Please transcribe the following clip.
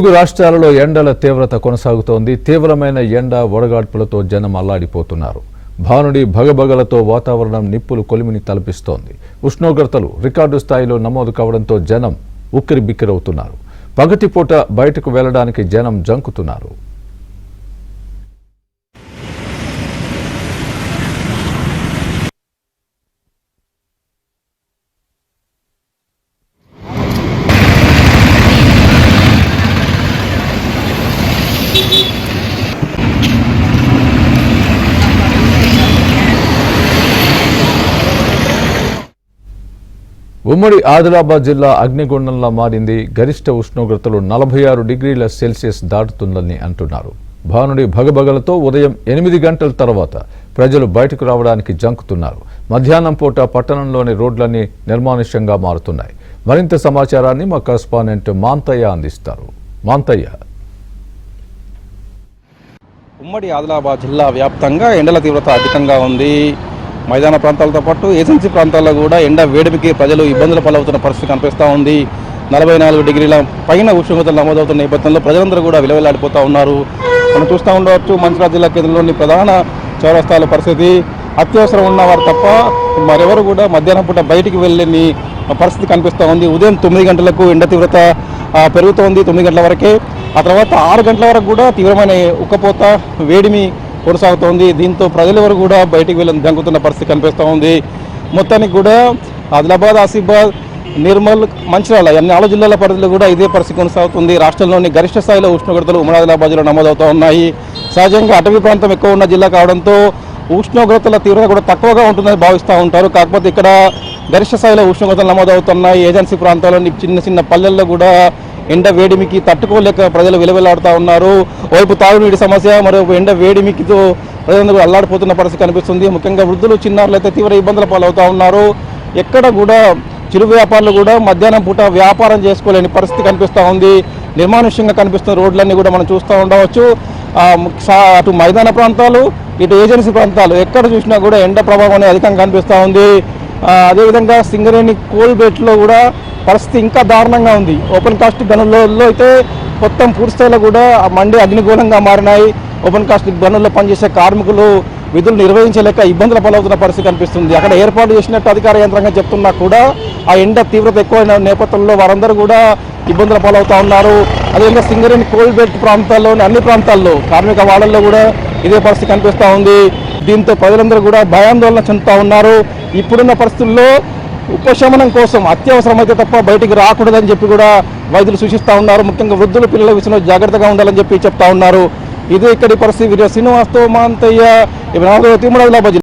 తెలుగు రాష్ట్రాలలో ఎండల తీవ్రత కొనసాగుతోంది. తీవ్రమైన ఎండ వడగాడ్పులతో జనం అల్లాడిపోతున్నారు. భానుడి భగభగలతో వాతావరణం నిప్పులు కొలిమిని తలపిస్తోంది. ఉష్ణోగ్రతలు రికార్డు స్థాయిలో నమోదు కావడంతో జనం ఉక్కిరిబిక్కిరవుతున్నారు. పగటిపూట బయటకు వెళ్లడానికి జనం జంకుతున్నారు. ఉమ్మడి ఆదిలాబాద్ జిల్లా అగ్నిగుండంలా మారింది. గరిష్ట ఉష్ణోగ్రతలు 46 డిగ్రీల సెల్సియస్ దాటుతుందని అంటున్నారు. భానుడి భగభగలతో ఉదయం 8 గంటల తర్వాత ప్రజలు బయటకు రావడానికి జంకుతున్నారు. మధ్యాహ్నం పూట పట్టణంలోని రోడ్లన్నీ నిర్మానుష్యంగా మారుతున్నాయి. మరింత సమాచారాన్ని మా కరెస్పాండెంట్ మాంతయ్య అందిస్తారు. మాంతయ్య, ఉమ్మడి ఆదిలాబాద్ జిల్లా వ్యాప్తంగా ఎండల తీవ్రత అధికంగా ఉంది. మైదాన ప్రాంతాలతో పాటు ఏజెన్సీ ప్రాంతాల్లో కూడా ఎండ వేడిమికి ప్రజలు ఇబ్బందులు పాలవుతున్న పరిస్థితి కనిపిస్తూ ఉంది. 44 డిగ్రీల పైన ఉష్ణోగ్రతలు నమోదవుతున్న నేపథ్యంలో ప్రజలందరూ కూడా విలువలాడిపోతూ ఉన్నారు. మనం చూస్తూ ఉండవచ్చు మంచిర్యాల జిల్లా కేంద్రంలోని ప్రధాన చౌరస్తాల పరిస్థితి. అత్యవసరం ఉన్నవారు తప్ప మరెవరు కూడా మధ్యాహ్నం పూట బయటికి వెళ్ళని పరిస్థితి కనిపిస్తూ ఉంది. ఉదయం 9 గంటలకు ఎండ తీవ్రత పెరుగుతోంది, 9 గంటల వరకే. ఆ తర్వాత 6 గంటల వరకు కూడా తీవ్రమైన ఉక్కపోత వేడిమి కొనసాగుతోంది. దీంతో ప్రజలెవరు కూడా బయటికి వెళ్ళని జంకుతున్న పరిస్థితి కనిపిస్తూ ఉంది. మొత్తానికి కూడా ఆదిలాబాద్, ఆసిఫాబాద్, నిర్మల్, మంచిర్యాల అన్ని 4 జిల్లాల పరిధిలో కూడా ఇదే పరిస్థితి కొనసాగుతుంది. రాష్ట్రంలోని గరిష్ట స్థాయిలో ఉష్ణోగ్రతలు ఉమ్మడి ఆదిలాబాద్లో నమోదవుతూ ఉన్నాయి. సహజంగా అటవీ ప్రాంతం ఎక్కువ ఉన్న జిల్లా కావడంతో ఉష్ణోగ్రతల తీవ్రత కూడా తక్కువగా ఉంటుందని భావిస్తూ ఉంటారు. కాకపోతే ఇక్కడ గరిష్ట స్థాయిలో ఉష్ణోగ్రతలు నమోదవుతున్నాయి. ఏజెన్సీ ప్రాంతాల్లోని చిన్న చిన్న పల్లెల్లో కూడా ఎండ వేడిమికి తట్టుకోలేక ప్రజలు విలువలాడుతూ ఉన్నారు. వైపు తాగునీటి సమస్య, మరోవైపు ఎండ వేడిమికితో ప్రజలందరూ అల్లాడిపోతున్న పరిస్థితి కనిపిస్తుంది. ముఖ్యంగా వృద్ధులు, చిన్నారులు అయితే తీవ్ర ఇబ్బందుల పాలవుతూ ఉన్నారు. ఎక్కడ కూడా చిరు వ్యాపారులు కూడా మధ్యాహ్నం పూట వ్యాపారం చేసుకోలేని పరిస్థితి కనిపిస్తూ ఉంది. నిర్మానుష్యంగా కనిపిస్తున్న రోడ్లన్నీ కూడా మనం చూస్తూ ఉండవచ్చు. అటు మైదాన ప్రాంతాలు, ఇటు ఏజెన్సీ ప్రాంతాలు ఎక్కడ చూసినా కూడా ఎండ ప్రభావం అనేది అధికంగా కనిపిస్తూ ఉంది. అదేవిధంగా సింగరేణి కోల్బేట్లో కూడా పరిస్థితి ఇంకా దారుణంగా ఉంది. ఓపెన్ కాస్ట్ గనులలో అయితే మొత్తం పూర్తిస్థాయిలో కూడా మండి అగ్నిగోళంగా మారినాయి. ఓపెన్ కాస్ట్ గనుల్లో పనిచేసే కార్మికులు విధులు నిర్వహించలేక ఇబ్బందుల పాలవుతున్న పరిస్థితి కనిపిస్తుంది. అక్కడ ఏర్పాటు చేసినట్టు అధికార యంత్రాంగం చెప్తున్నా కూడా ఆ ఎండ తీవ్రత ఎక్కువైన నేపథ్యంలో వారందరూ కూడా ఇబ్బందుల పాలవుతూ ఉన్నారు. అదేవిధంగా సింగరేణి కోల్బెల్ట్ ప్రాంతాల్లోని అన్ని ప్రాంతాల్లో కార్మిక వాడల్లో కూడా ఇదే పరిస్థితి కనిపిస్తూ ఉంది. దీంతో ప్రజలందరూ కూడా భయాందోళన చెందుతూ ఉన్నారు. ఇప్పుడున్న పరిస్థితుల్లో ఉపశమనం కోసం అత్యవసరమైతే తప్ప బయటికి రాకూడదని చెప్పి కూడా వైద్యులు సూచిస్తూ ఉన్నారు. ముఖ్యంగా వృద్ధుల పిల్లల విషయంలో జాగ్రత్తగా ఉండాలని చెప్పి చెప్తా ఉన్నారు. ఇదే ఇక్కడి పరిస్థితి. వీడియో శ్రీనివాస్తో మాంతయ్య, ఆదిలాబాద్.